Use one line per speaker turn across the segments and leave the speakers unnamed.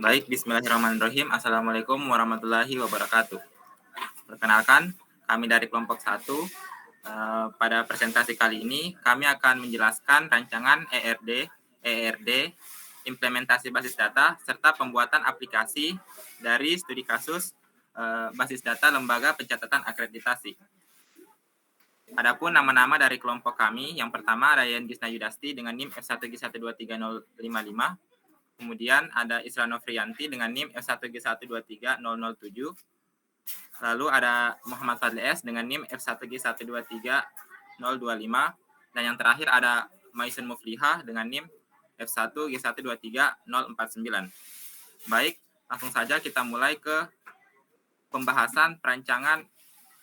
Baik, bismillahirrahmanirrahim. Assalamualaikum warahmatullahi wabarakatuh. Perkenalkan, kami dari kelompok 1. Pada presentasi kali ini, kami akan menjelaskan rancangan ERD, implementasi basis data, serta pembuatan aplikasi dari studi kasus basis data lembaga pencatatan akreditasi. Adapun nama-nama dari kelompok kami, yang pertama Ryan Gisna Yudasti dengan NIM F1G1230055, kemudian ada Isra Nofriyanti dengan NIM F1G1230007, lalu ada Muhammad Fadli S dengan NIM F1G1230025, dan yang terakhir ada Maisun Muflihah dengan NIM F1G1230049. Baik, langsung saja kita mulai ke pembahasan perancangan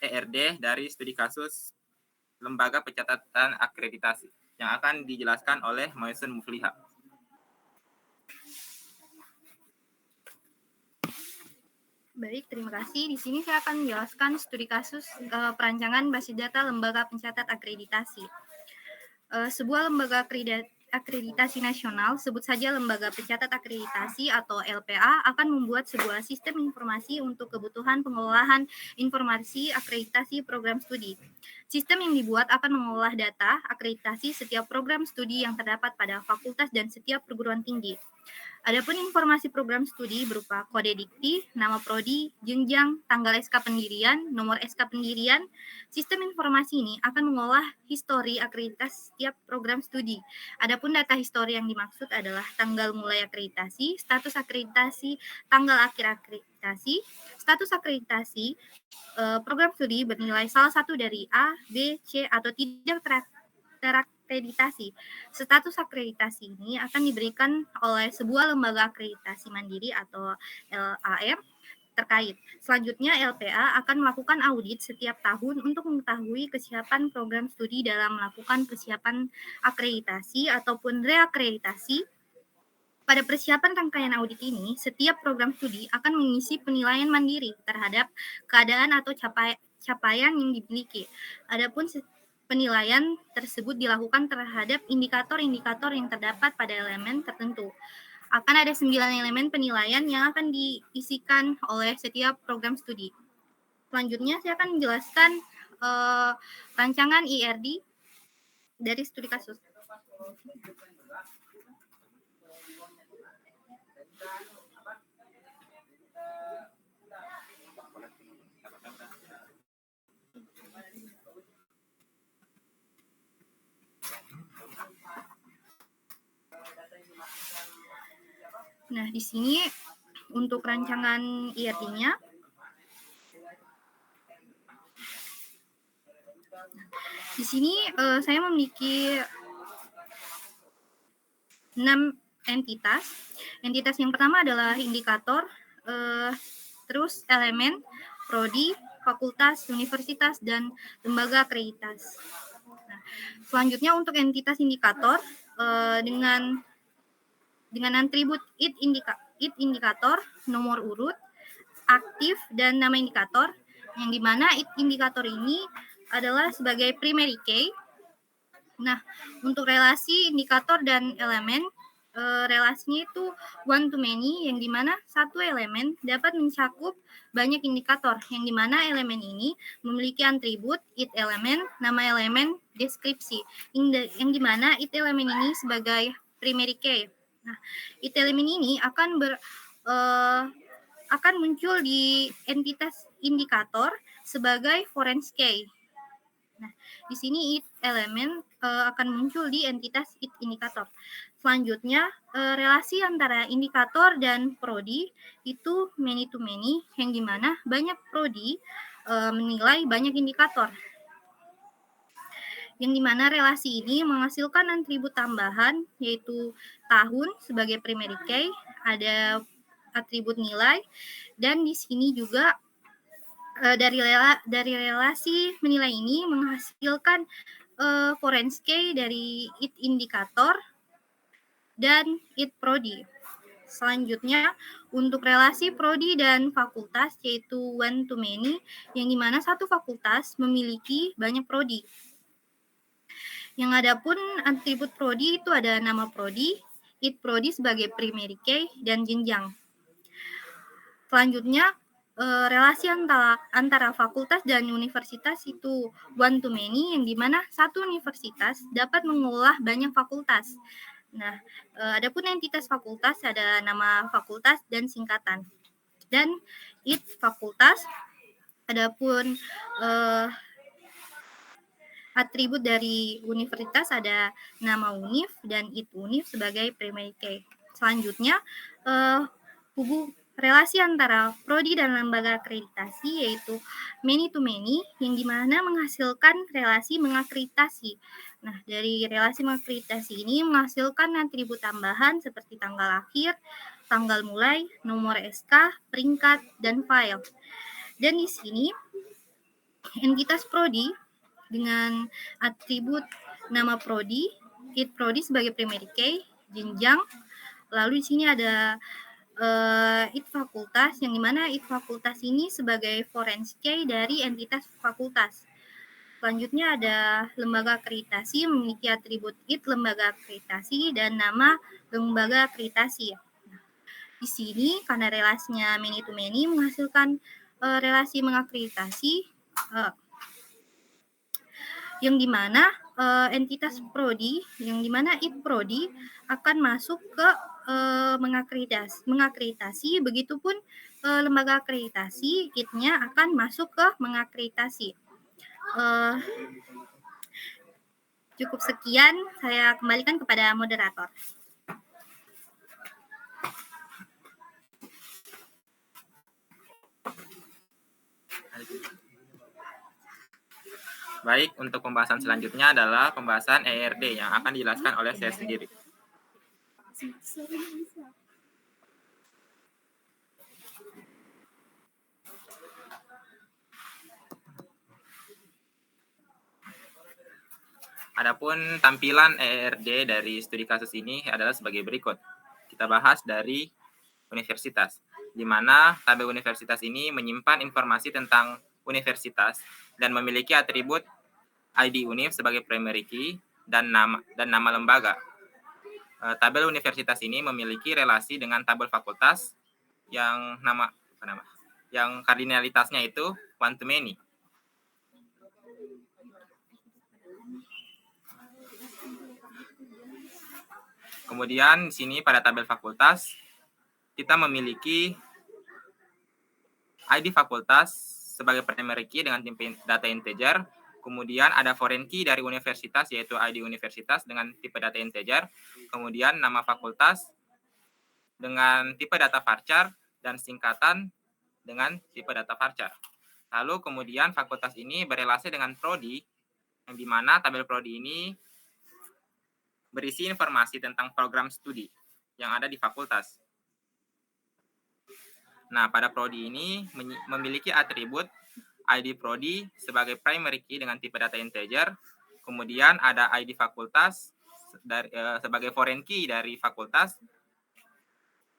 ERD dari studi kasus lembaga pencatatan akreditasi yang akan dijelaskan oleh Maisun Muflihah.
Baik, terima kasih. Di sini saya akan menjelaskan studi kasus perancangan basis data lembaga pencatat akreditasi. Sebuah lembaga akreditasi nasional, sebut saja lembaga pencatat akreditasi atau LPA, akan membuat sebuah sistem informasi untuk kebutuhan pengelolaan informasi akreditasi program studi. Sistem yang dibuat akan mengolah data akreditasi setiap program studi yang terdapat pada fakultas dan setiap perguruan tinggi. Adapun informasi program studi berupa kode dikti, nama prodi, jenjang, tanggal SK pendirian, nomor SK pendirian. Sistem informasi ini akan mengolah histori akreditasi setiap program studi. Adapun data histori yang dimaksud adalah tanggal mulai akreditasi, status akreditasi, tanggal akhir akreditasi, status akreditasi program studi bernilai salah satu dari A, B, C atau tidak terakreditasi. Status akreditasi ini akan diberikan oleh sebuah lembaga akreditasi mandiri atau LAM terkait. Selanjutnya, LPA akan melakukan audit setiap tahun untuk mengetahui kesiapan program studi dalam melakukan persiapan akreditasi ataupun reakreditasi. Pada persiapan rangkaian audit ini, setiap program studi akan mengisi penilaian mandiri terhadap keadaan atau capaian yang dimiliki. Adapun penilaian tersebut dilakukan terhadap indikator-indikator yang terdapat pada elemen tertentu. Akan ada 9 elemen penilaian yang akan diisikan oleh setiap program studi. Selanjutnya, saya akan menjelaskan rancangan IRD dari studi kasus. Nah, di sini untuk rancangan IRD-nya, di sini saya memiliki 6 entitas. Entitas yang pertama adalah indikator, terus elemen, prodi, fakultas, universitas, dan lembaga akreditasi. Nah, selanjutnya untuk entitas indikator dengan atribut id indikator, nomor urut, aktif, dan nama indikator, yang dimana id indikator ini adalah sebagai primary key. Nah, untuk relasi indikator dan elemen, relasinya itu one to many, yang dimana satu elemen dapat mencakup banyak indikator, yang dimana elemen ini memiliki atribut id elemen, nama elemen, deskripsi, yang dimana id elemen ini sebagai primary key. Nah, id elemen ini akan muncul di entitas indikator sebagai foreign key. Nah, di sini id elemen akan muncul di entitas id indikator. Selanjutnya, relasi antara indikator dan prodi itu many to many, yang dimana banyak prodi menilai banyak indikator. Yang dimana relasi ini menghasilkan atribut tambahan, yaitu tahun sebagai primary key, ada atribut nilai, dan di sini juga dari relasi menilai ini menghasilkan foreign key dari id indikator dan id prodi. Selanjutnya, untuk relasi prodi dan fakultas, yaitu one to many, yang dimana satu fakultas memiliki banyak prodi. Yang ada pun atribut prodi itu ada nama prodi, id prodi sebagai primary key dan jenjang. Selanjutnya, relasi antara fakultas dan universitas itu one to many, yang dimana satu universitas dapat mengolah banyak fakultas. Nah, adapun entitas fakultas ada nama fakultas dan singkatan. Dan id fakultas, adapun atribut dari universitas ada nama univ dan id univ sebagai primary key. Selanjutnya, relasi antara prodi dan lembaga akreditasi yaitu many to many, yang dimana menghasilkan relasi mengakreditasi. Nah, dari relasi mengakreditasi ini menghasilkan atribut tambahan seperti tanggal lahir, tanggal mulai, nomor SK, peringkat, dan file. Dan di sini entitas prodi dengan atribut nama prodi, id prodi sebagai primary key, jenjang. Lalu di sini ada id fakultas, yang dimana id fakultas ini sebagai forensic key dari entitas fakultas. Selanjutnya ada lembaga akreditasi, memiliki atribut id lembaga akreditasi dan nama lembaga akreditasi. Di sini karena relasinya many to many menghasilkan relasi mengakreditasi, yang dimana entitas prodi, yang dimana id prodi akan masuk ke mengakreditasi, begitupun lembaga akreditasi, id-nya akan masuk ke mengakreditasi. Cukup sekian, saya kembalikan kepada moderator.
Baik, untuk pembahasan selanjutnya adalah pembahasan ERD yang akan dijelaskan oleh saya sendiri. Adapun tampilan ERD dari studi kasus ini adalah sebagai berikut. Kita bahas dari universitas, di mana tabel universitas ini menyimpan informasi tentang universitas dan memiliki atribut ID univ sebagai primary key dan nama lembaga. Tabel universitas ini memiliki relasi dengan tabel fakultas yang yang kardinalitasnya itu one to many. Kemudian di sini pada tabel fakultas kita memiliki ID fakultas sebagai primary key dengan tipe data integer. Kemudian ada foreign key dari universitas yaitu ID universitas dengan tipe data integer. Kemudian nama fakultas dengan tipe data varchar dan singkatan dengan tipe data varchar. Lalu kemudian fakultas ini berelasi dengan prodi, yang dimana tabel prodi ini berisi informasi tentang program studi yang ada di fakultas. Nah, pada prodi ini memiliki atribut ID prodi sebagai primary key dengan tipe data integer. Kemudian ada ID fakultas sebagai foreign key dari fakultas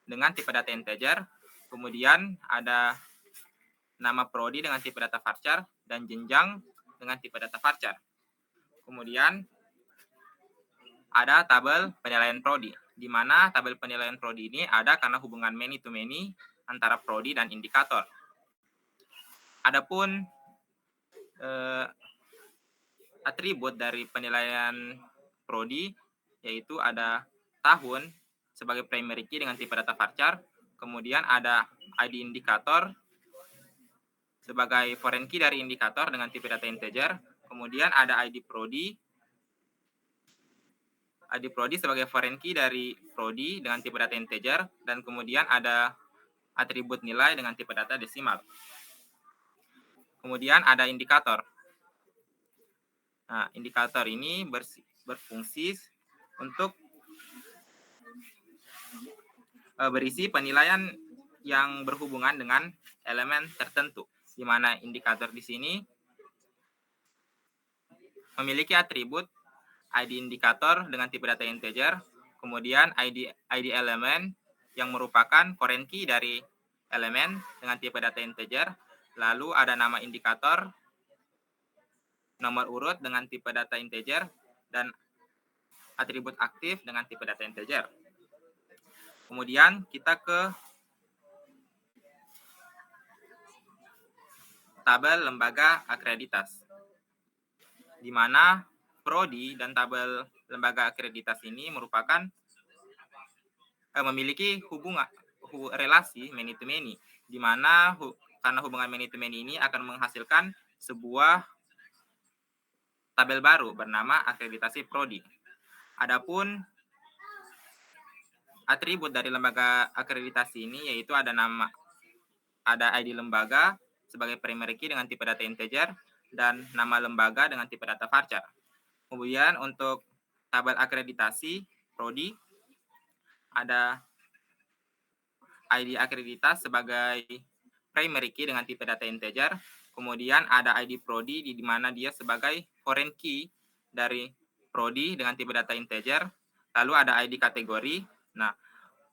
dengan tipe data integer. Kemudian ada nama prodi dengan tipe data varchar dan jenjang dengan tipe data varchar. Kemudian ada tabel penilaian prodi, di mana tabel penilaian prodi ini ada karena hubungan many to many antara prodi dan indikator. Adapun atribut dari penilaian prodi yaitu ada tahun sebagai primary key dengan tipe data varchar, kemudian ada ID indikator sebagai foreign key dari indikator dengan tipe data integer, kemudian ada ID prodi sebagai foreign key dari prodi dengan tipe data integer, dan kemudian ada atribut nilai dengan tipe data desimal. Kemudian ada indikator. Nah, indikator ini berfungsi untuk berisi penilaian yang berhubungan dengan elemen tertentu, di mana indikator di sini memiliki atribut ID indikator dengan tipe data integer, kemudian ID elemen yang merupakan foreign key dari elemen dengan tipe data integer, lalu ada nama indikator, nomor urut dengan tipe data integer, dan atribut aktif dengan tipe data integer. Kemudian kita ke tabel lembaga akreditasi, di mana prodi dan tabel lembaga akreditasi ini merupakan memiliki relasi many to many, di mana karena hubungan many to many ini akan menghasilkan sebuah tabel baru bernama akreditasi prodi. Adapun atribut dari lembaga akreditasi ini yaitu ada ID lembaga sebagai primary key dengan tipe data integer dan nama lembaga dengan tipe data varchar. Kemudian untuk tabel akreditasi prodi ada ID akreditas sebagai primary key dengan tipe data integer. Kemudian ada ID prodi di mana dia sebagai foreign key dari prodi dengan tipe data integer. Lalu ada ID kategori. Nah,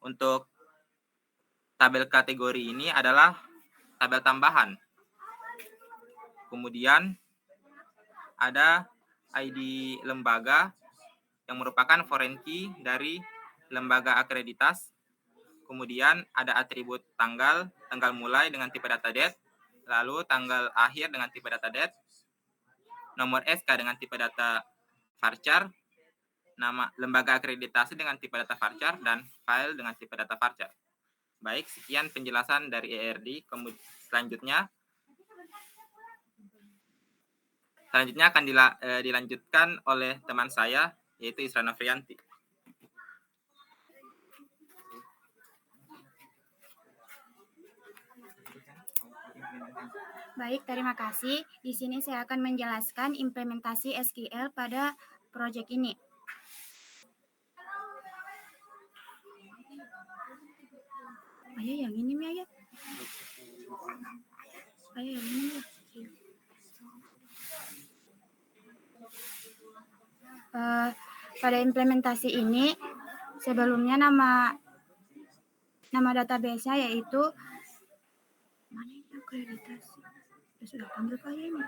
untuk tabel kategori ini adalah tabel tambahan. Kemudian ada ID lembaga yang merupakan foreign key dari lembaga akreditas. Kemudian ada atribut tanggal mulai dengan tipe data date, lalu tanggal akhir dengan tipe data date, nomor SK dengan tipe data varchar, nama lembaga akreditasi dengan tipe data varchar, dan file dengan tipe data varchar. Baik, sekian penjelasan dari ERD. Selanjutnya akan dilanjutkan oleh teman saya, yaitu Isra Nofrianti.
Baik, terima kasih. Di sini saya akan menjelaskan implementasi SQL pada proyek ini. Ayah yang ini, Ayah. Ayah yang ini, ya. Pada implementasi ini, sebelumnya nama database-nya yaitu mana ini akreditasi. Sudah panggil Ayah ini.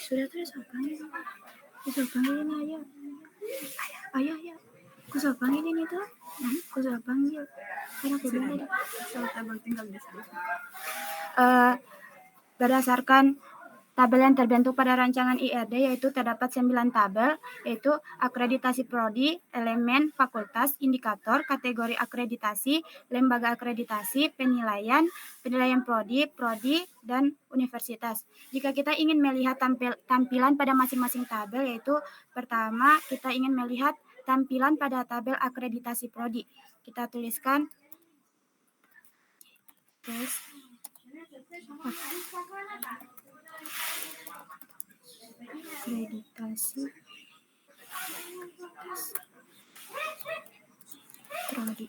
Sudah terus panggil. Sudah panggil ini Ayah. Ayah. Aku sudah panggil ini tuh. Aku sudah panggil. Karena aku bilang tadi. Tabel tinggal di sana. Berdasarkan tabel yang terbentuk pada rancangan IRD yaitu terdapat 9 tabel, yaitu akreditasi prodi, elemen, fakultas, indikator, kategori akreditasi, lembaga akreditasi, penilaian prodi, dan universitas. Jika kita ingin melihat tampilan pada masing-masing tabel, yaitu pertama kita ingin melihat tampilan pada tabel akreditasi prodi. Kita tuliskan akreditasi prodi.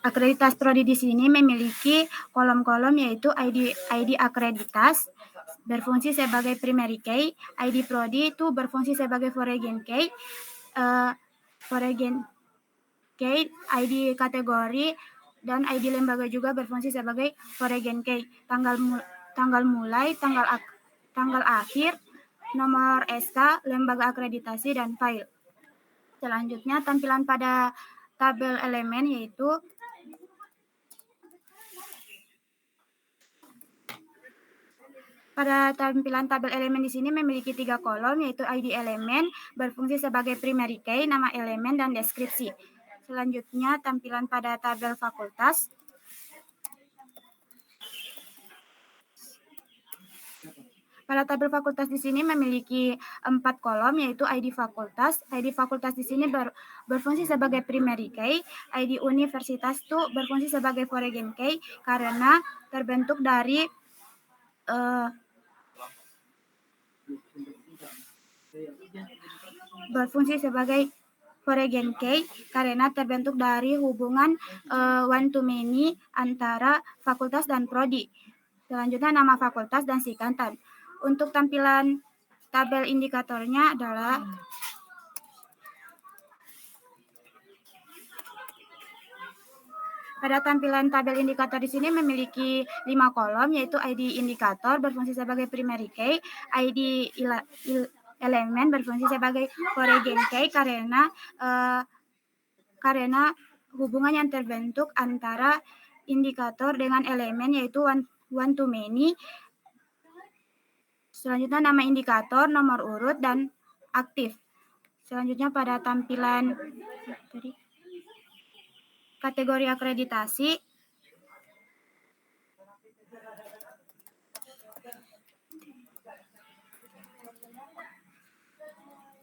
Akreditas prodi di sini memiliki kolom-kolom yaitu ID akreditas berfungsi sebagai primary key, ID prodi itu berfungsi sebagai foreign key, ID kategori dan ID lembaga juga berfungsi sebagai foreign key. Tanggal mulai, tanggal akhir, nomor SK, lembaga akreditasi, dan file. Selanjutnya tampilan pada tabel elemen yaitu pada tampilan tabel elemen di sini memiliki 3 kolom yaitu ID elemen berfungsi sebagai primary key, nama elemen, dan deskripsi. Selanjutnya tampilan pada tabel fakultas. Pada tabel fakultas di sini memiliki 4 kolom yaitu ID fakultas. ID fakultas di sini berfungsi sebagai primary key. ID universitas itu berfungsi sebagai foreign key karena terbentuk dari hubungan one to many antara fakultas dan prodi. Selanjutnya nama fakultas dan singkatan. Untuk tampilan tabel indikatornya adalah pada tampilan tabel indikator di sini memiliki 5 kolom yaitu ID indikator berfungsi sebagai primary key, ID elemen berfungsi sebagai foreign key karena hubungan yang terbentuk antara indikator dengan elemen yaitu one to many. Selanjutnya nama indikator, nomor urut, dan aktif. Selanjutnya pada tampilan kategori akreditasi.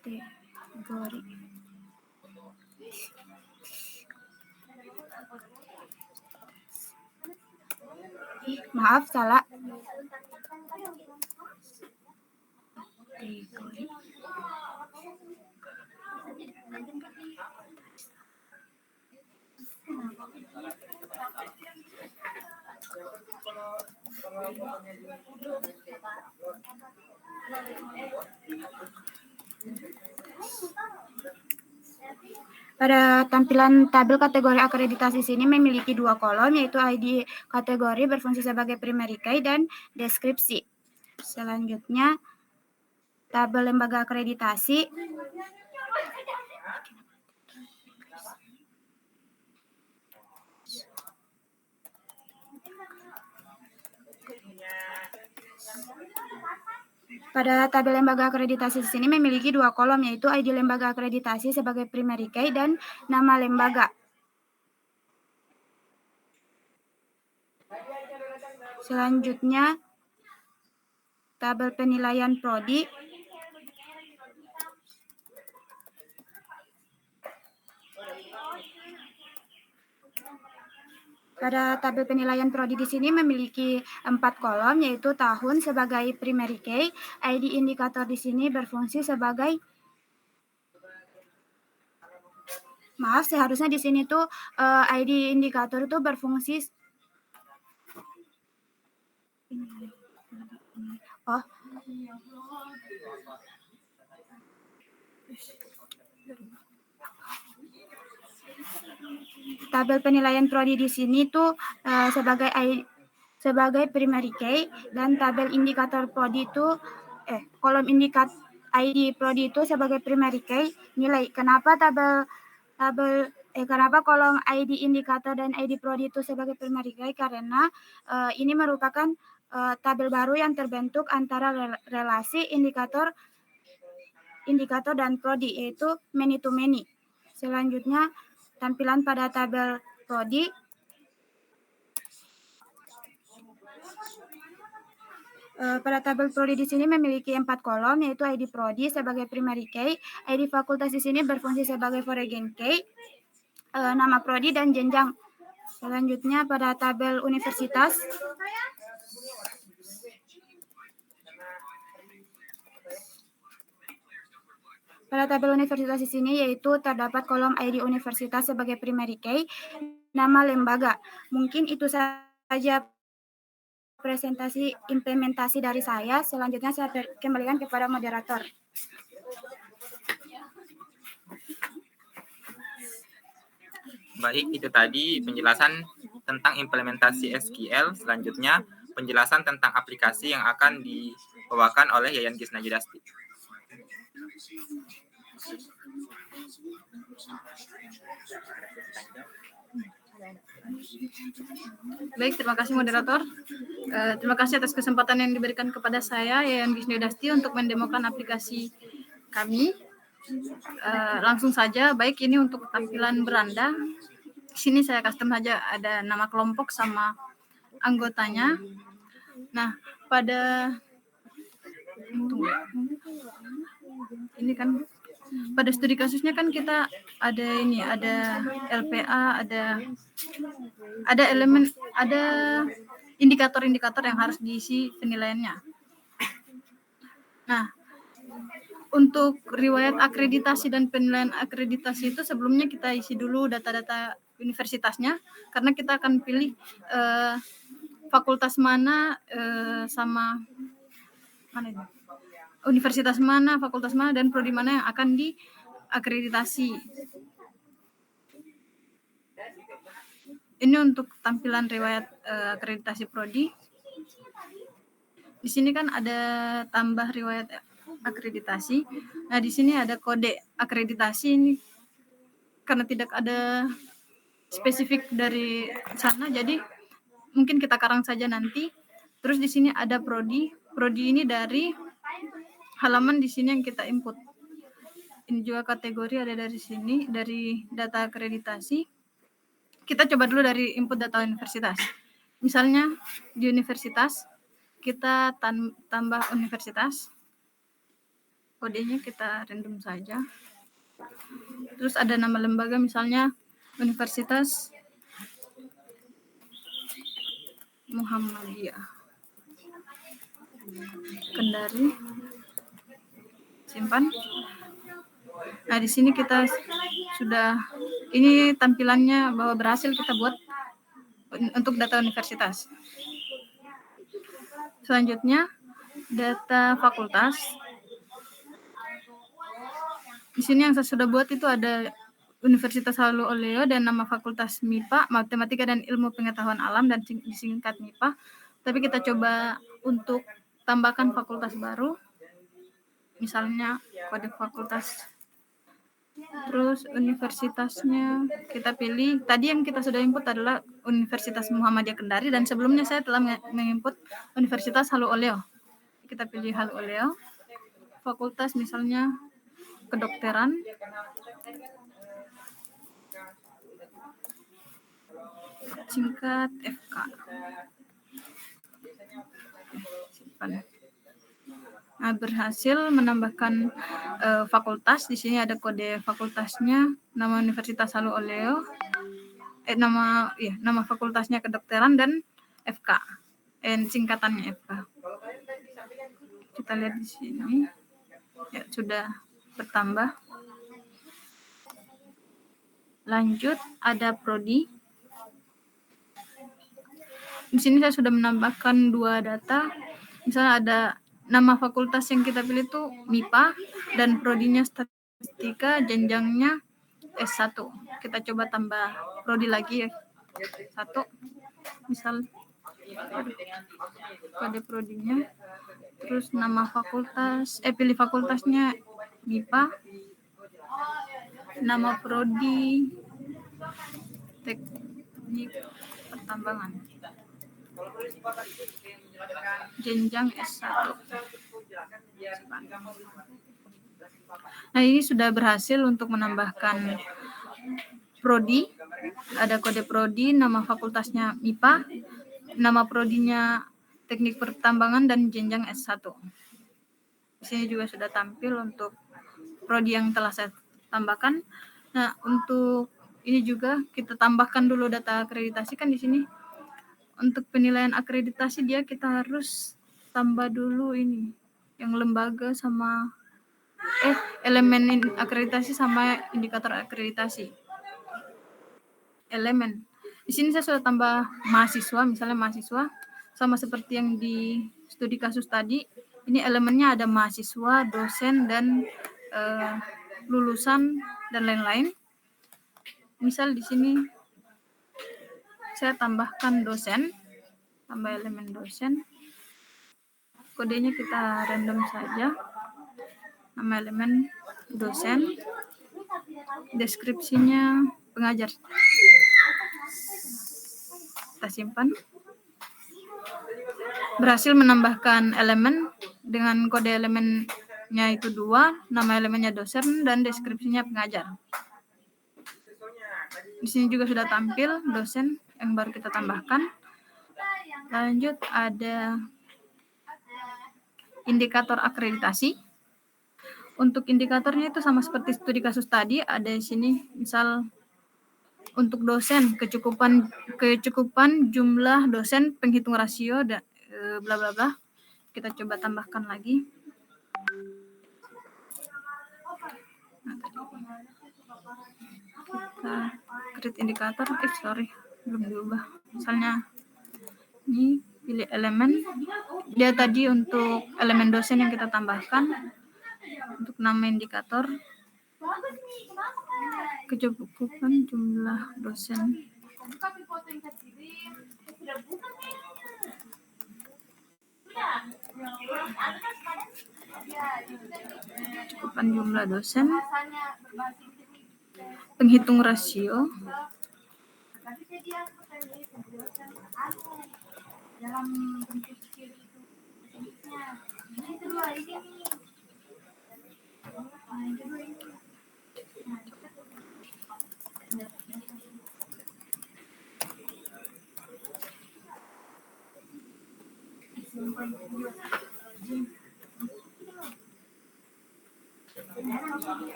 Kategori. Maaf, salah. Kategori. Pada tampilan tabel kategori akreditasi sini memiliki 2 kolom, yaitu ID kategori berfungsi sebagai primary key dan deskripsi. Selanjutnya, tabel lembaga akreditasi. Pada tabel lembaga akreditasi di sini memiliki 2 kolom, yaitu ID lembaga akreditasi sebagai primary key dan nama lembaga. Selanjutnya, tabel penilaian prodi. Pada tabel penilaian prodi di sini memiliki 4 kolom, yaitu tahun sebagai primary key, ID indikator di sini berfungsi sebagai seharusnya di sini tuh ID indikator itu berfungsi tabel penilaian prodi di sini tuh sebagai primary key, dan tabel indikator prodi itu kolom indikator ID prodi itu sebagai primary key nilai. Kenapa kenapa kolom ID indikator dan ID prodi itu sebagai primary key? Karena ini merupakan tabel baru yang terbentuk antara relasi indikator dan prodi, yaitu many to many. Selanjutnya, tampilan pada tabel prodi. Pada tabel prodi di sini memiliki 4 kolom, yaitu ID prodi sebagai primary key, ID fakultas di sini berfungsi sebagai foreign key, nama prodi, dan jenjang. Selanjutnya pada tabel universitas. Pada tabel universitas di sini yaitu terdapat kolom ID universitas sebagai primary key, nama lembaga. Mungkin itu saja presentasi implementasi dari saya. Selanjutnya saya kembalikan kepada moderator.
Baik, itu tadi penjelasan tentang implementasi SQL. Selanjutnya, penjelasan tentang aplikasi yang akan dibawakan oleh Yayan Kisna Yudasti.
Baik, terima kasih moderator. Terima kasih atas kesempatan yang diberikan kepada saya, Yayan Kisna Yudasti, untuk mendemokan aplikasi kami. Langsung saja, baik, ini untuk tampilan beranda. Di sini saya custom saja, ada nama kelompok sama anggotanya. Nah, ini kan pada studi kasusnya kan kita ada LPA, ada elemen, ada indikator-indikator yang harus diisi penilaiannya. Nah, untuk riwayat akreditasi dan penilaian akreditasi itu sebelumnya kita isi dulu data-data universitasnya, karena kita akan pilih fakultas mana sama mana ini? Universitas mana, fakultas mana, dan prodi mana yang akan diakreditasi. Ini untuk tampilan riwayat akreditasi prodi. Di sini kan ada tambah riwayat akreditasi. Nah, di sini ada kode akreditasi ini karena tidak ada spesifik dari sana, jadi mungkin kita karang saja nanti. Terus di sini ada prodi. Prodi ini dari halaman di sini yang kita input. Ini juga kategori ada dari sini, dari data akreditasi. Kita coba dulu dari input data universitas. Misalnya di universitas, kita tambah universitas. Kodenya kita random saja. Terus ada nama lembaga, misalnya Universitas Muhammadiyah Kendari. Simpan. Nah, di sini kita sudah, ini tampilannya bahwa berhasil kita buat untuk data universitas. Selanjutnya, data fakultas. Di sini yang saya sudah buat itu ada Universitas Halu Oleo dan nama fakultas MIPA, Matematika dan Ilmu Pengetahuan Alam, dan disingkat MIPA. Tapi kita coba untuk tambahkan fakultas baru. Misalnya kode fakultas. Terus universitasnya kita pilih. Tadi yang kita sudah input adalah Universitas Muhammadiyah Kendari, dan sebelumnya saya telah menginput Universitas Halu Oleo. Kita pilih Halu Oleo. Fakultas misalnya kedokteran. Singkat FK. Simpan. Nah, berhasil menambahkan fakultas. Di sini ada kode fakultasnya, nama Universitas Halu Oleo, nama fakultasnya kedokteran dan FK, singkatannya FK. Kita lihat di sini, ya sudah bertambah. Lanjut, ada prodi. Di sini saya sudah menambahkan 2 data. Misalnya ada nama fakultas yang kita pilih itu MIPA dan prodinya statistika, jenjangnya S1. Kita coba tambah prodi lagi ya. 1. Misal kode prodinya. Terus nama fakultas, pilih fakultasnya MIPA. Nama prodi teknik pertambangan. Jenjang S1. Nah, ini sudah berhasil untuk menambahkan prodi. Ada kode prodi, nama fakultasnya MIPA, nama prodinya teknik pertambangan dan jenjang S1. Di sini juga sudah tampil untuk prodi yang telah saya tambahkan. Nah, untuk ini juga kita tambahkan dulu data akreditasi kan di sini. Untuk penilaian akreditasi dia kita harus tambah dulu ini yang lembaga sama elemen akreditasi sama indikator akreditasi. Elemen. Di sini saya sudah tambah mahasiswa, misalnya mahasiswa sama seperti yang di studi kasus tadi. Ini elemennya ada mahasiswa, dosen, dan lulusan dan lain-lain. Misal di sini saya tambahkan dosen, tambah elemen dosen. Kodenya kita random saja. Nama elemen dosen. Deskripsinya pengajar. Kita simpan. Berhasil menambahkan elemen dengan kode elemennya itu 2, nama elemennya dosen dan deskripsinya pengajar. Di sini juga sudah tampil dosen yang baru kita tambahkan. Lanjut ada indikator akreditasi. Untuk indikatornya itu sama seperti studi kasus tadi, ada di sini misal untuk dosen kecukupan jumlah dosen, penghitung rasio dan bla bla bla. Kita coba tambahkan lagi. Kita create indikator, belum diubah. Misalnya ini pilih elemen, dia tadi untuk elemen dosen yang kita tambahkan. Untuk nama indikator kecukupan jumlah dosen. Kecukupan jumlah dosen, penghitung rasio,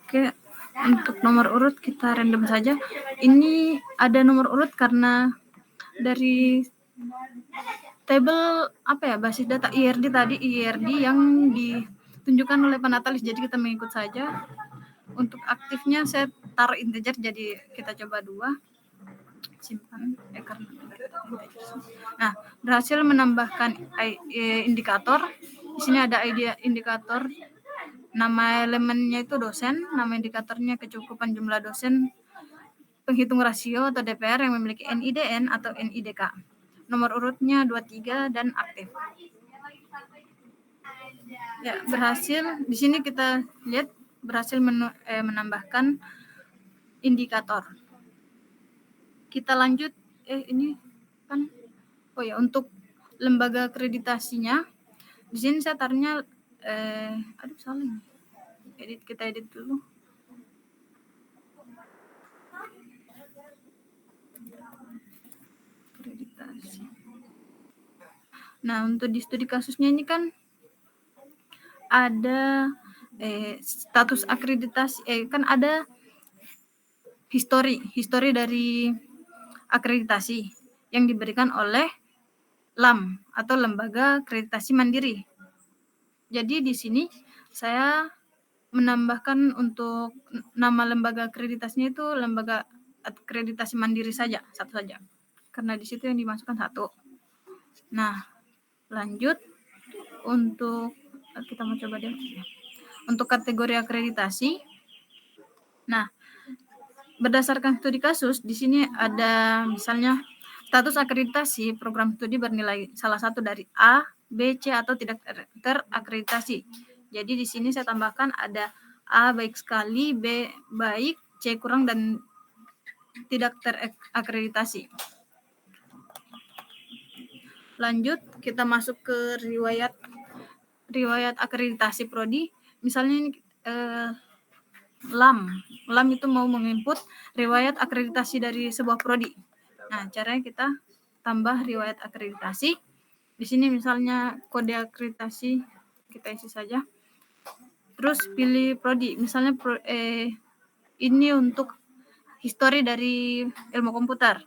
Oke, untuk nomor urut kita random saja. Ini ada nomor urut karena dari tabel basis data IRD tadi, IRD yang ditunjukkan oleh Pak Natalis, jadi kita mengikut saja. Untuk aktifnya saya taruh integer, jadi kita coba 2. Simpan karena nah, berhasil menambahkan indikator. Di sini ada ID indikator. Nama elemennya itu dosen, nama indikatornya kecukupan jumlah dosen, penghitung rasio atau DPR yang memiliki NIDN atau NIDK. Nomor urutnya 23 dan aktif. Ya, berhasil. Di sini kita lihat berhasil menambahkan indikator. Kita lanjut. Ini kan untuk lembaga akreditasinya. Di sini saya taruhnya salah. Kita edit dulu. Akreditasi. Nah, untuk di studi kasusnya ini kan ada status akreditasi, kan ada histori dari akreditasi yang diberikan oleh LAM atau Lembaga Akreditasi Mandiri. Jadi di sini saya menambahkan untuk nama lembaga akreditasinya itu Lembaga Akreditasi Mandiri saja, satu saja. Karena di situ yang dimasukkan 1. Nah, lanjut untuk kita mau coba deh. Untuk kategori akreditasi. Nah, berdasarkan studi kasus, di sini ada misalnya status akreditasi program studi bernilai salah satu dari A, B, C atau tidak terakreditasi. Jadi di sini saya tambahkan ada A baik sekali, B baik, C kurang dan tidak terakreditasi. Lanjut, kita masuk ke riwayat akreditasi prodi. Misalnya ini LAM itu mau menginput riwayat akreditasi dari sebuah prodi. Nah, caranya kita tambah riwayat akreditasi. Di sini misalnya kode akreditasi kita isi saja. Terus pilih prodi. Misalnya ini untuk histori dari ilmu komputer.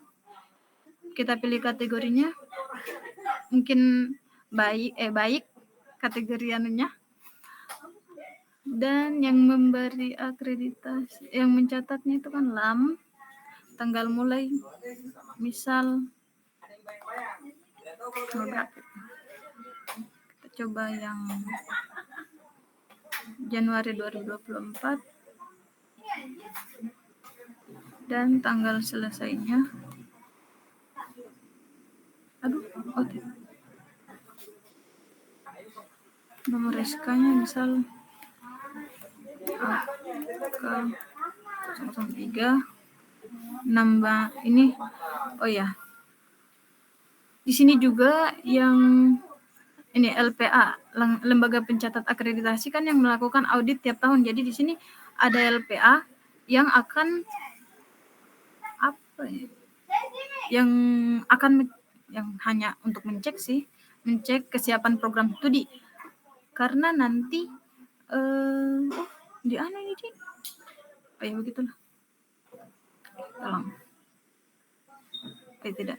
Kita pilih kategorinya. Mungkin baik kategori anunya. Dan yang memberi akreditasi, yang mencatatnya itu kan LAM, tanggal mulai, misal kita coba yang Januari 2024 dan tanggal selesainya nomor SK-nya misal AK 03 nambah ini. Di sini juga yang ini LPA, Lembaga Pencatat Akreditasi kan yang melakukan audit tiap tahun. Jadi di sini ada LPA yang akan yang hanya untuk mencek kesiapan program studi. Karena nanti di ini Ci. Begitulah. Tolong. Tidak.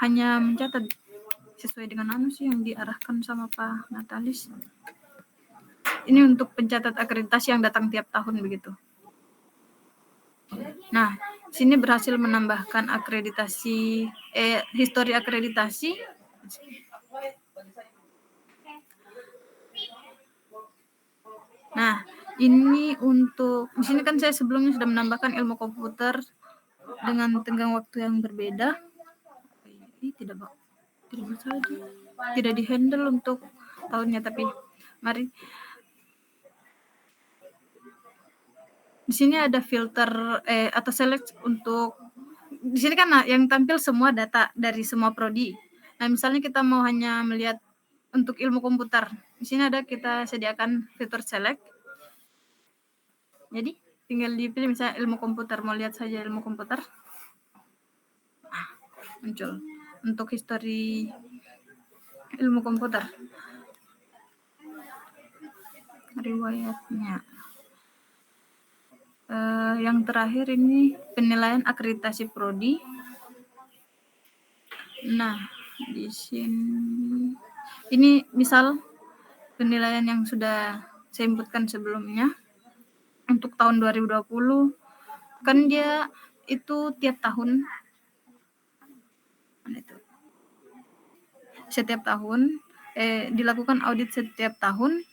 Hanya mencatat sesuai dengan yang diarahkan sama Pak Natalis. Ini untuk pencatat akreditasi yang datang tiap tahun begitu. Nah, sini berhasil menambahkan akreditasi histori akreditasi. Nah, ini untuk di sini kan saya sebelumnya sudah menambahkan ilmu komputer dengan tenggang waktu yang berbeda. Tidak, Pak. tidak dihandle untuk tahunnya, tapi mari di sini ada filter atau select untuk di sini kan yang tampil semua data dari semua prodi. Nah, misalnya kita mau hanya melihat untuk ilmu komputer, di sini ada kita sediakan fitur select. Jadi tinggal dipilih misalnya ilmu komputer, mau lihat saja ilmu komputer, muncul untuk history ilmu komputer, riwayatnya. Yang terakhir ini penilaian akreditasi prodi. Nah, di sini ini misal penilaian yang sudah saya inputkan sebelumnya untuk tahun 2020 kan dia itu tiap tahun, setiap tahun dilakukan audit setiap tahun.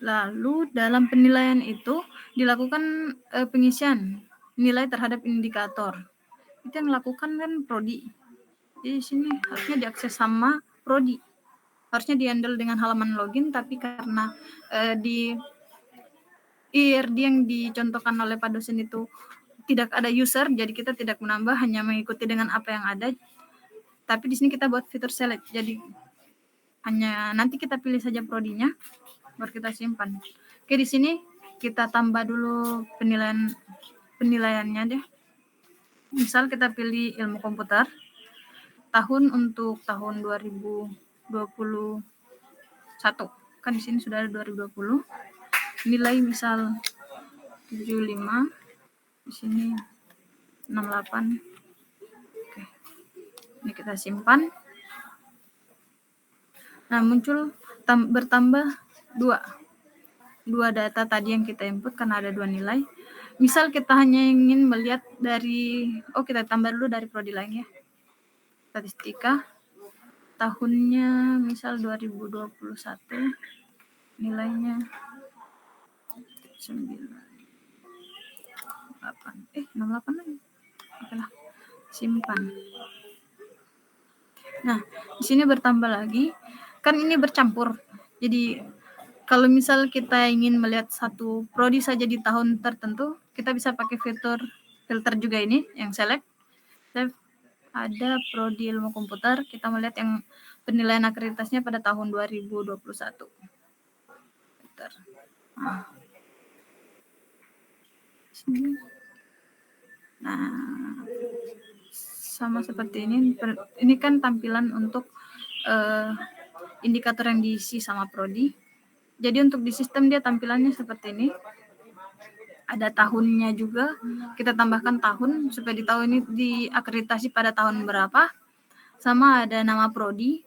Lalu dalam penilaian itu dilakukan pengisian nilai terhadap indikator. Itu yang melakukan kan prodi. Jadi di sini harusnya diakses sama prodi. Harusnya dihandle dengan halaman login, tapi karena di IRD yang dicontohkan oleh Pak dosen itu tidak ada user, jadi kita tidak menambah, hanya mengikuti dengan apa yang ada. Tapi di sini kita buat fitur select, jadi hanya nanti kita pilih saja prodinya, baru kita simpan. Oke, di sini kita tambah dulu penilaiannya deh. Misal kita pilih ilmu komputer, tahun untuk tahun 2021, kan di sini sudah ada 2020. Nilai misal 75, di sini 68. Oke, ini kita simpan. Nah, muncul bertambah dua data tadi yang kita input karena ada 2 nilai. Misal kita hanya ingin melihat dari, kita tambah dulu dari prodi lain ya. Statistika, tahunnya misal 2021, nilainya 68 lagi. Oke lah, simpan. Nah, di sini bertambah lagi, kan ini bercampur. Jadi kalau misal kita ingin melihat satu prodi saja di tahun tertentu, kita bisa pakai filter juga ini, yang select. Ada prodi ilmu komputer, kita melihat yang penilaian akreditasinya pada tahun 2021. Filter. Nah, sama seperti ini. Ini kan tampilan untuk indikator yang diisi sama prodi. Jadi untuk di sistem dia tampilannya seperti ini. Ada tahunnya juga. Kita tambahkan tahun supaya di tahun ini diakreditasi pada tahun berapa. Sama ada nama prodi,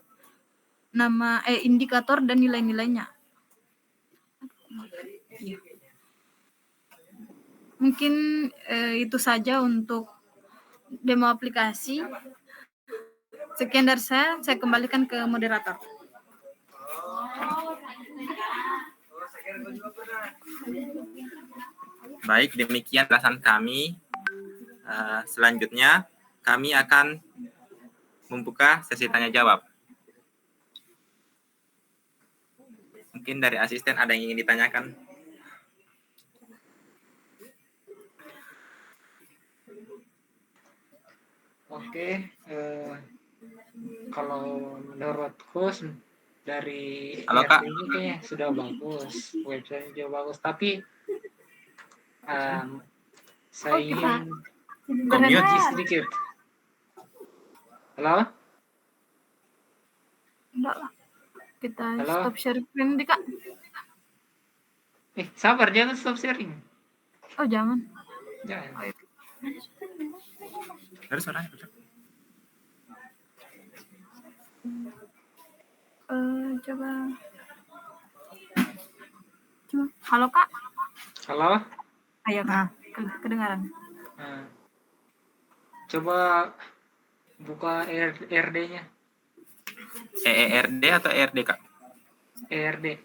nama indikator dan nilai-nilainya. Mungkin itu saja untuk demo aplikasi. Sekian dari saya kembalikan ke moderator.
Baik, demikian penjelasan kami. Selanjutnya, kami akan membuka sesi tanya jawab. Mungkin dari asisten ada yang ingin ditanyakan.
Oke, kalau menurutku dari IRD ini kayaknya sudah bagus, website juga bagus, tapi saya ingin komentar sedikit. Halo?
Enggak lah, kita stop sharing deh Kak.
Sabar, jangan stop sharing.
Oh jangan.
Jangan.
Terus orang.
Coba. Halo Kak.
Halo.
Ayo Kak, kedengaran.
Coba buka ERD-nya.
ERD atau ERD Kak?
ERD.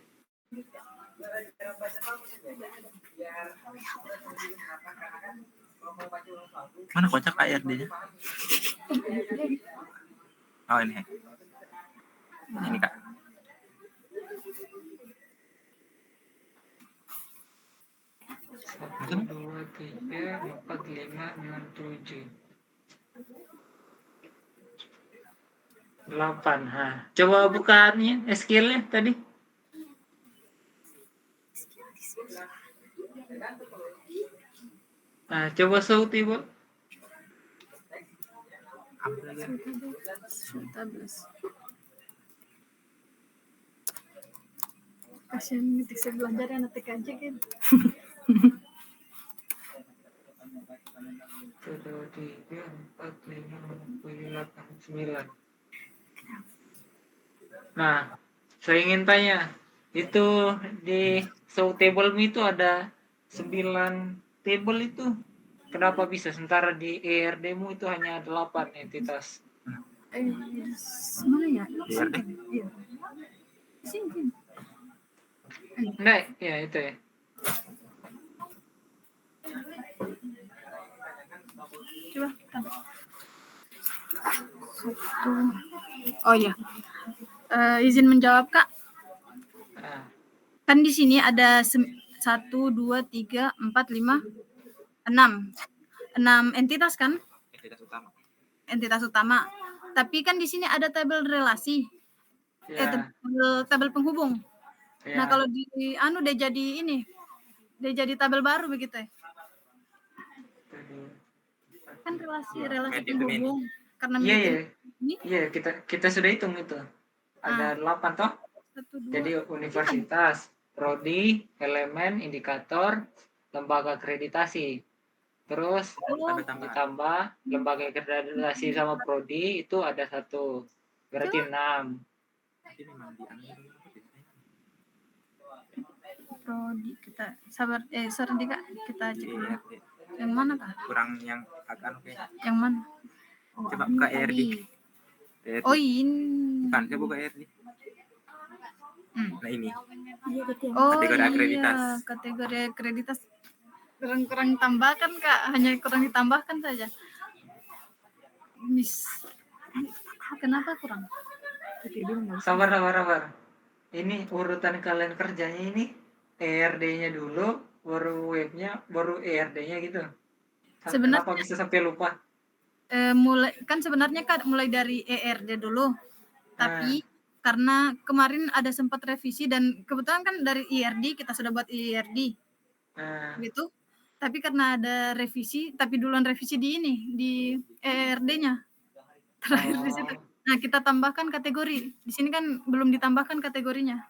Mana kocak ERD-nya? Oh ini. Ini Kak.
Satu, dua, tiga, empat, lima, enam, tujuh, 8. Coba buka skill-nya tadi. Coba show Ibu.
Kasihan ngetik saya belajar ya ngetik aja kan.
1, 2, 3, 4, 5, 6, 7, 8, 9. Nah, saya ingin tanya, itu di show table itu ada 9 table itu. Kenapa bisa sementara di ERD-mu itu hanya 8 entitas?
Mana ya?
ERD.
Iya. Sini.
Enggak, ya itu ya.
Coba. Oh iya. Izin menjawab Kak.
Nah,
Kan di sini ada 1, 2, 3, 4, 5, 6. 6 entitas kan?
Entitas utama.
Entitas utama. Tapi kan di sini ada tabel relasi.
ya,
Tabel penghubung.
ya.
Nah, kalau di dia jadi ini. Dia jadi tabel baru begitu ya. Kan relasi penghubung. Karena
Iya,
miliki
iya.
ini.
Iya, kita sudah hitung itu. Ada 8 toh?
1, 2.
Jadi universitas, prodi, elemen, indikator, lembaga akreditasi. Terus ditambah lembaga akreditasi sama prodi itu ada 1. Berarti 6.
Prodi kita sabar sorry Kak, kita cek dulu.
ERD.
Yang mana Kak?
Kurang yang agak oke.
Yang mana?
Coba buka ERD.
Oh ini.
Bukan, saya buka ERD. Nah ini.
Oh
Kategori
iya,
akreditas.
kategori akreditas. Kurang tambahkan Kak, hanya kurang ditambahkan saja. Kenapa kurang?
Sabar. Ini urutan kalian kerjanya ini ERD-nya dulu, baru webnya, baru ERD-nya gitu.
Sebenarnya
Kenapa bisa sampai lupa?
Sebenarnya Kak mulai dari ERD dulu. Tapi karena kemarin ada sempat revisi dan kebetulan kan dari ERD kita sudah buat ERD. Gitu. Tapi karena ada revisi, tapi duluan revisi di ERD-nya. Terakhir di situ. Nah, kita tambahkan kategori. Di sini kan belum ditambahkan kategorinya.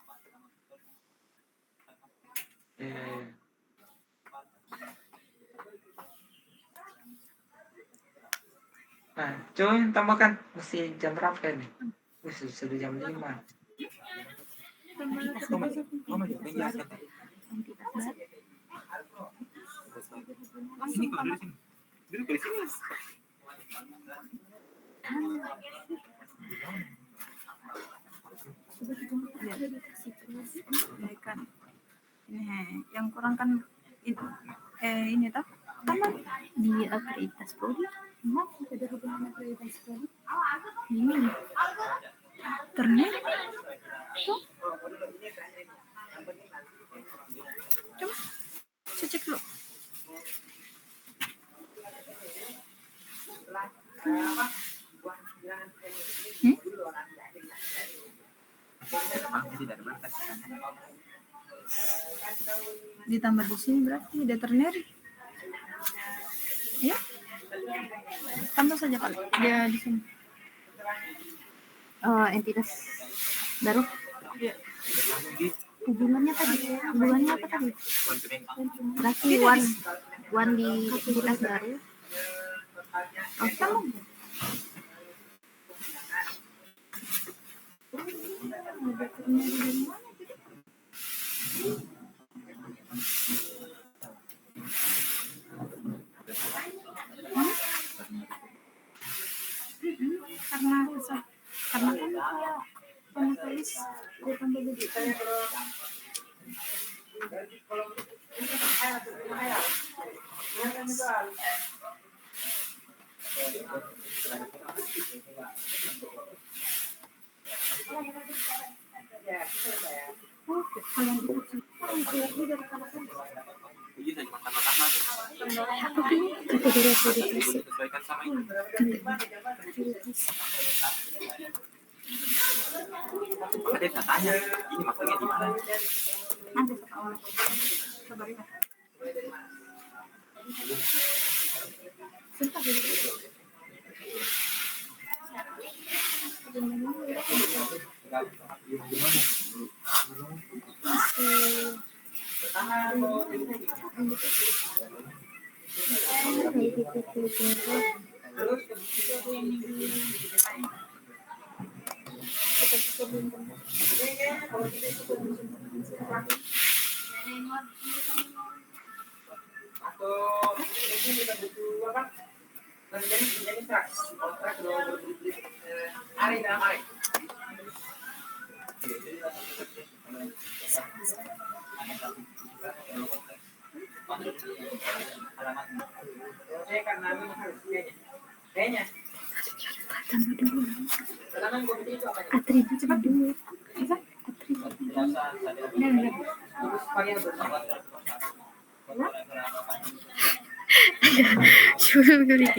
Nah, coba tambahkan. Mesti jam berapa ini? Sudah jam 5.
Sini kok, duduk sini. Duduk di sini.
Ini yang kurang kan ini toh di akreditas prodi. Ada hubungan akreditas prodi. Ini ternyata tuh. Coba saya cek dulu. Ditambah di sini berarti veterinary. Ya. Tambah saja Kak. Dia di sini. Entitas baru. Ya. Hubungannya apa tadi? Berarti one di entitas baru. Oh, sama. Karena kan dia penulis dia tambah begitu.
Kategori akreditasi.
Sesuaikan sama ini. Ada yang tanya, ini maksudnya di mana?
Atribut dulu.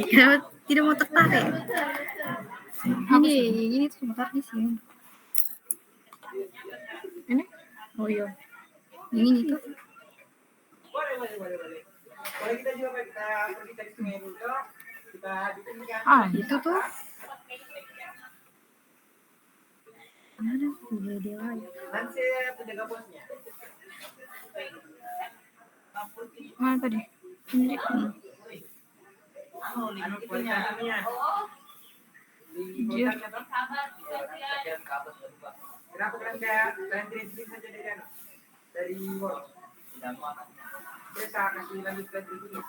Kenapa tidak mau tertarik? Ini tuh sebentar di sini. Ini? Oh iya. Ini tuh. Itu tuh. Mana? Dia lagi. Mana tadi? Ini. Dia.
Kenapa kalian saja dari work? Saya kasih lagi ke sini.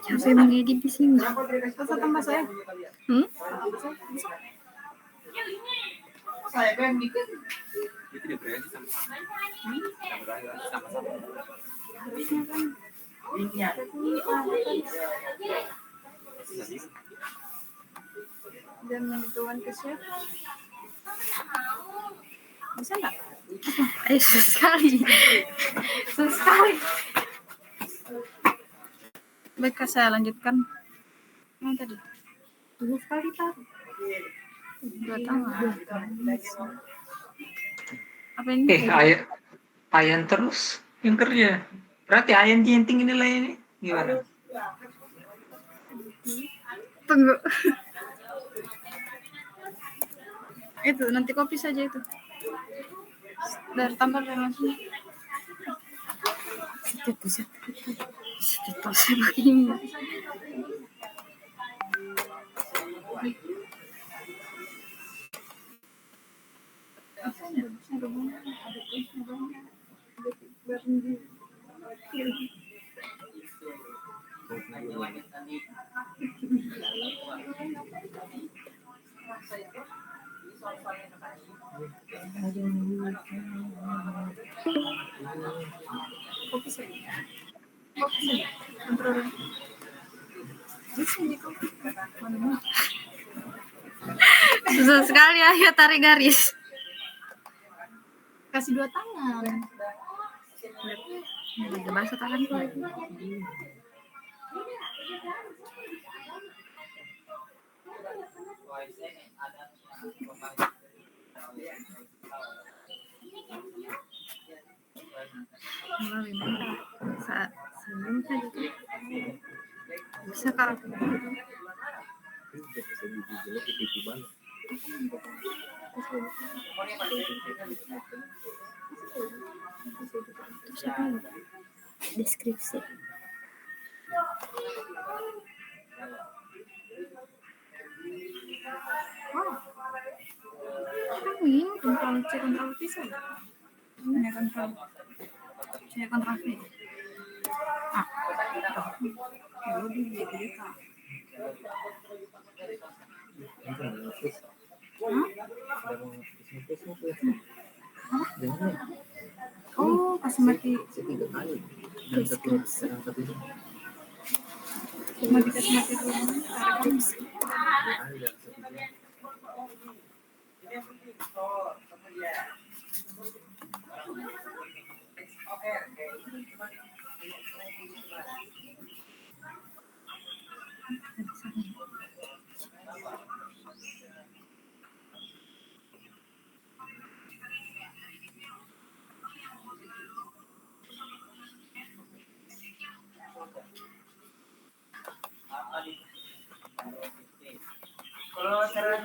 Capek mengedit di sini.
Masa tambah saya?
Saya kan bikin. Itu dia berarti sama-sama. Sama-sama. Linknya.
Dan menentukan ke chef. Bisa nggak?
Susah sekali. Susah sekali.
Baik, saya lanjutkan. Yang tadi.
Susah sekali tak?
2 tangan. Apa ini?
Ayan terus yang kerja. Berarti Ayan yang tinggi nilai ini gimana?
Tunggu. Itu nanti kopi saja itu. Dari tambah langsung.
Setiap saya begini. Susah sekali, ayo tarik garis.
Kasih 2 tangan.
Ada bahasa tanganku lagi. Sebelum saja tuh bisa kalau terus apa lagi? Deskripsi.
Ini kontrol C, kontrol V saja. Ini kontrol C, kontrol V. Kalau di Oh, kasih
Deskripsi.
mau dikasih mati dulu.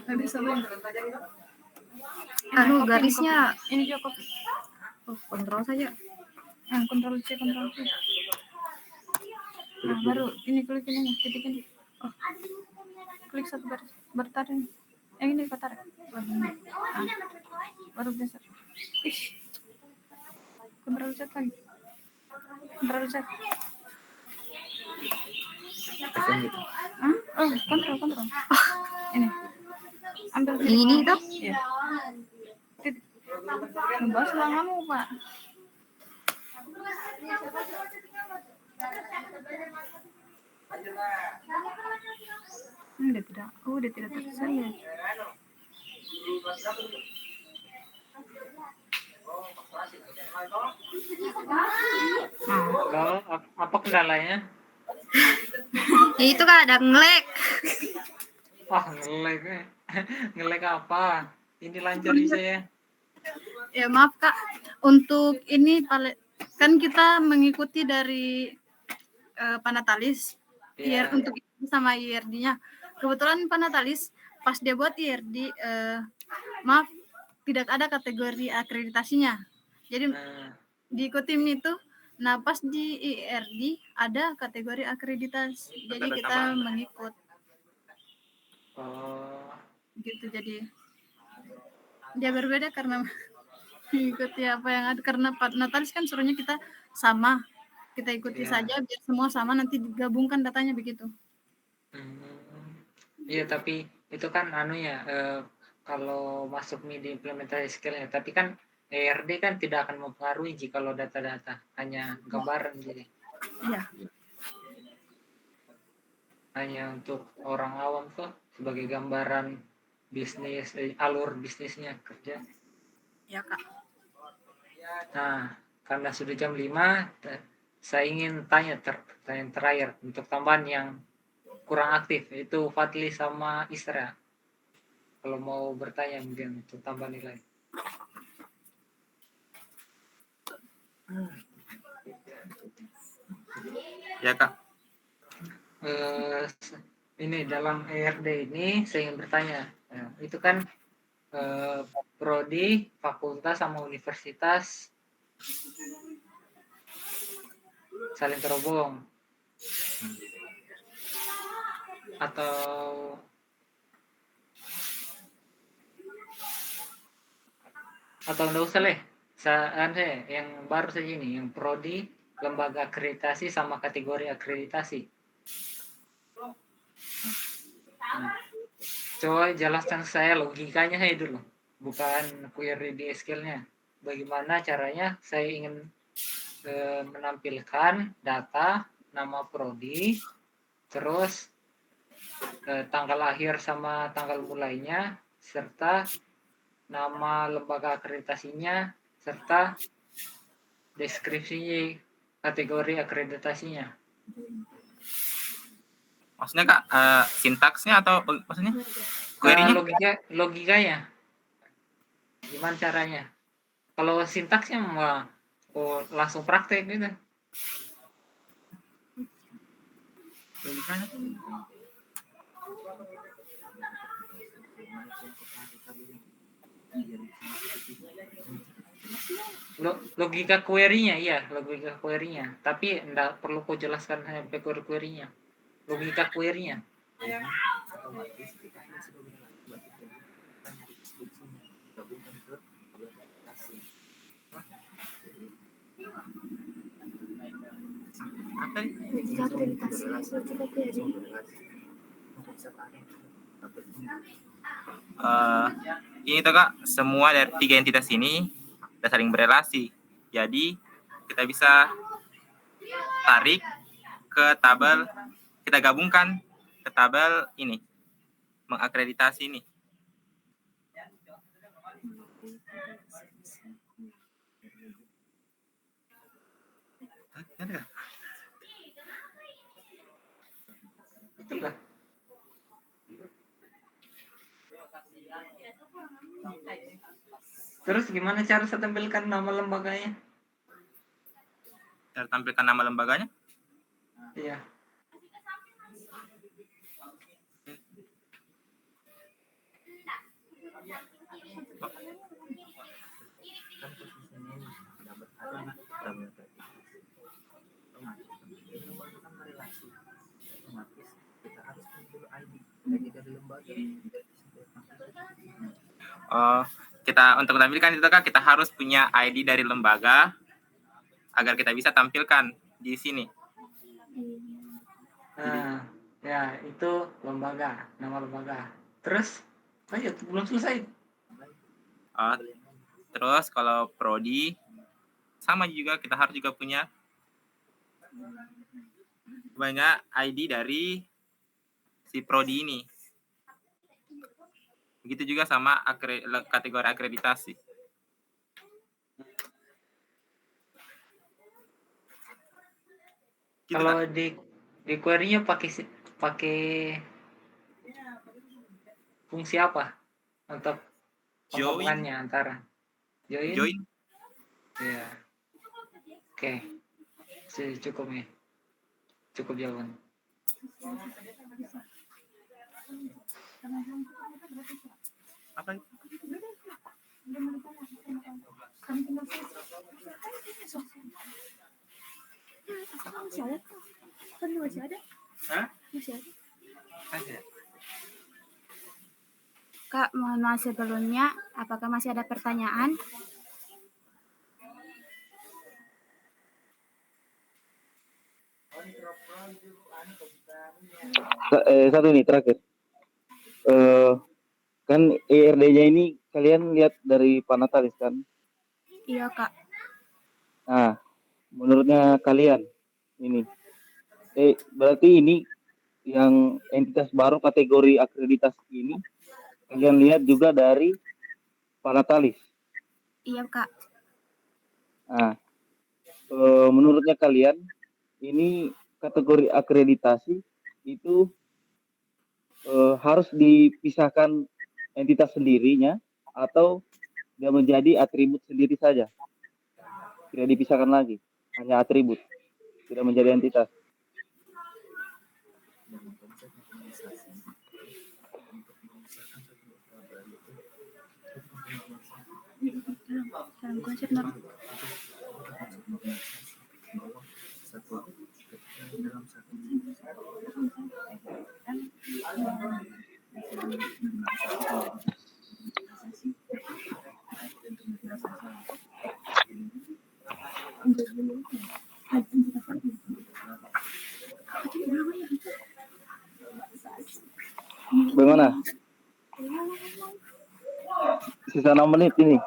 Habis apa?
Anu garisnya
Ini juga kopi.
kontrol saja.
Kontrol C, kontrol V. Nah, baru ini klik ini, titik ini. Oh. Klik satu garis, bertarik. Ini kau tarik. Baru geser. Kontrol Z lagi. Kontrol Z. Oh, kontrol. Ini. Ambil titik.
Ini tuh.
Iya. Titik. Ngebahas lenganmu, Pak. Udah tidak terselip.
Kalau apa kendalanya?
Ya itu kadang nge-lag.
Wah, nge-lag. Nge-lag apa? Ini lancar bisa ya.
Ya maaf Kak, untuk ini kan kita mengikuti dari Panatalis
Iya.
untuk sama IRD-nya. Kebetulan Panatalis pas dia buat IRD, maaf tidak ada kategori akreditasinya. Jadi diikuti itu. Nah pas di IRD ada kategori akreditasi. Jadi kita mengikut.
Oh.
Gitu, jadi dia berbeda karena mengikuti apa yang ada, karena Natalis kan suruhnya kita sama, kita ikuti saja biar semua sama, nanti digabungkan datanya begitu.
Iya, tapi itu kan anu ya, kalau masuk di implementasi skillnya, tapi kan ERD kan tidak akan mempengaruhi jika kalau data-data, hanya gambaran jadi.
Iya.
Hanya untuk orang awam tuh sebagai gambaran bisnis, alur bisnisnya kerja.
Ya Kak.
Nah, karena sudah jam 5, saya ingin tanya pertanyaan terakhir untuk tambahan yang kurang aktif, itu Fadli sama Isra. Kalau mau bertanya mungkin untuk tambah nilai.
Ya Kak.
Ini dalam ERD ini saya ingin bertanya, itu kan prodi, fakultas sama universitas saling terhubung, atau enggak usah leh, saya yang baru saja ini, yang prodi, lembaga akreditasi sama kategori akreditasi. Coba jelaskan saya logikanya saya dulu, bukan query di SQL-nya. Bagaimana caranya saya ingin menampilkan data, nama prodi, terus tanggal lahir sama tanggal mulainya, serta nama lembaga akreditasinya, serta deskripsi kategori akreditasinya.
Maksudnya Kak, sintaksnya atau maksudnya query-nya?
Logikanya. Gimana caranya? Kalau sintaksnya mah langsung praktek gitu. Logika query-nya, iya, logika query-nya. Tapi enggak perlu kau jelaskan sampai query-nya. Logika query-nya.
Ini tuh Kak, semua dari 3 entitas ini udah saling berelasi. Jadi kita bisa tarik ke tabel, kita gabungkan ke tabel ini, mengakreditasi ini. Ada.
Itulah. Terus gimana cara saya tampilkan nama lembaganya?
Cara tampilkan nama lembaganya.
Iya.
Kita untuk menampilkan itu Kak, kita harus punya ID dari lembaga agar kita bisa tampilkan di sini.
Nah, ya itu lembaga, nama lembaga. Terus, lanjut, belum selesai.
Terus kalau prodi sama juga, kita harus juga punya banyak ID dari si prodi ini. Begitu juga sama kategori akreditasi. Gitu,
Kalau
Kak.
di query-nya pakai fungsi apa untuk penghubungannya antara
Join.
Ya. Oke. Cukup ya. Cukup jawaban.
Apa? Hah? Ada.
Kak, mohon maaf sebelumnya, apakah masih ada pertanyaan?
Satu nih terakhir. Kan ERD-nya ini kalian lihat dari Pak Natalis kan?
Iya, Kak.
Nah, menurutnya kalian ini, berarti ini yang entitas baru kategori akreditasi ini kalian lihat juga dari Pak Natalis.
Iya, Kak.
Nah, menurutnya kalian ini kategori akreditasi itu harus dipisahkan entitas sendirinya atau dia menjadi atribut sendiri saja, tidak dipisahkan lagi, hanya atribut, tidak menjadi entitas.
Dalam konsep
Bagaimana? Sisa 6 menit ini.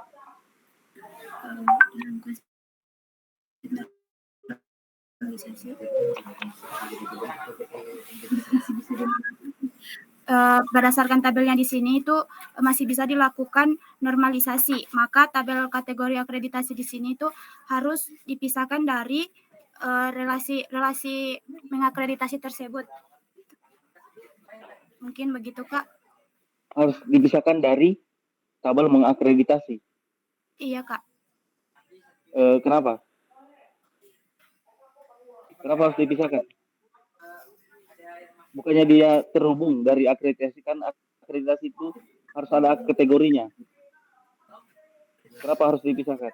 Berdasarkan tabelnya di sini itu masih bisa dilakukan normalisasi. Maka tabel kategori akreditasi di sini itu harus dipisahkan dari relasi mengakreditasi tersebut. Mungkin begitu, Kak.
Harus dipisahkan dari tabel mengakreditasi.
Iya, Kak.
Kenapa? Kenapa harus dipisahkan? Bukannya dia terhubung dari akreditasi, kan akreditasi itu harus ada kategorinya. Kenapa harus dipisahkan?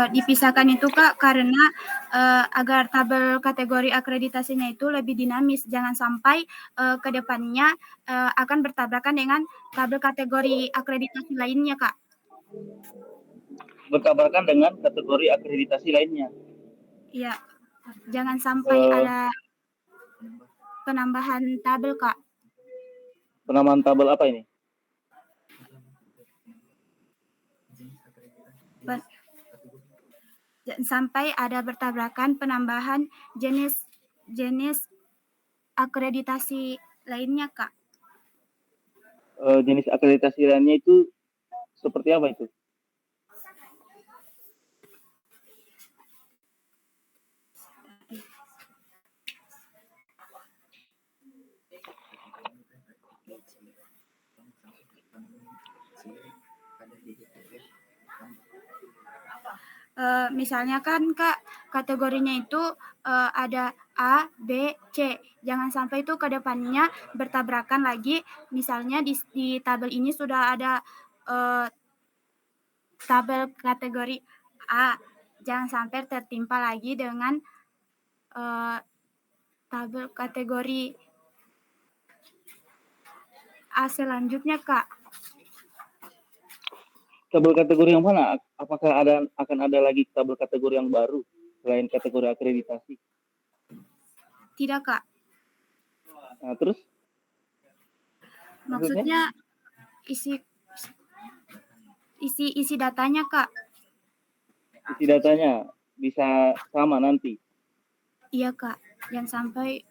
Dipisahkan itu Kak karena agar tabel kategori akreditasinya itu lebih dinamis, jangan sampai ke depannya akan bertabrakan dengan tabel kategori akreditasi lainnya Kak.
Bertabrakan dengan kategori akreditasi lainnya.
Iya, jangan sampai ada penambahan tabel Kak.
Penambahan tabel apa ini?
Jangan sampai ada bertabrakan penambahan jenis akreditasi lainnya Kak.
Jenis akreditasi lainnya itu seperti apa itu?
Misalnya kan Kak, kategorinya itu ada A, B, C. Jangan sampai itu ke depannya bertabrakan lagi. Misalnya di tabel ini sudah ada tabel kategori A. Jangan sampai tertimpa lagi dengan tabel kategori A selanjutnya Kak.
Tabel kategori yang mana? Apakah akan ada lagi tabel kategori yang baru selain kategori akreditasi?
Tidak Kak.
Nah, terus?
Maksudnya isi datanya Kak.
Isi datanya bisa sama nanti.
Iya Kak. Jangan sampai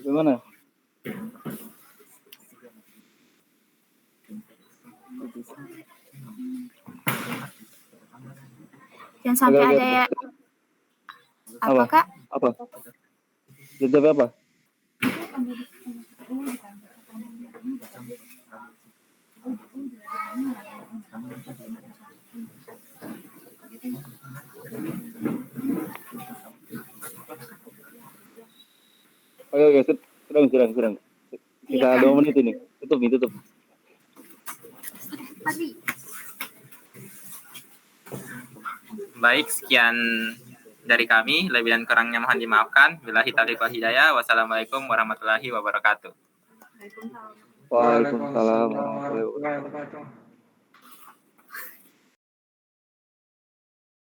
Gimana?
Jangan sampai ada ya. Apa Kak?
Apa? Jawab apa? Oke, sedang. Kita 2 menit ini. Tutup.
Baik, sekian dari kami. Lebih dan kurangnya mohon dimaafkan. Billahi taufiq wal hidayah. Wassalamualaikum warahmatullahi wabarakatuh.
Waalaikumsalam warahmatullahi wabarakatuh.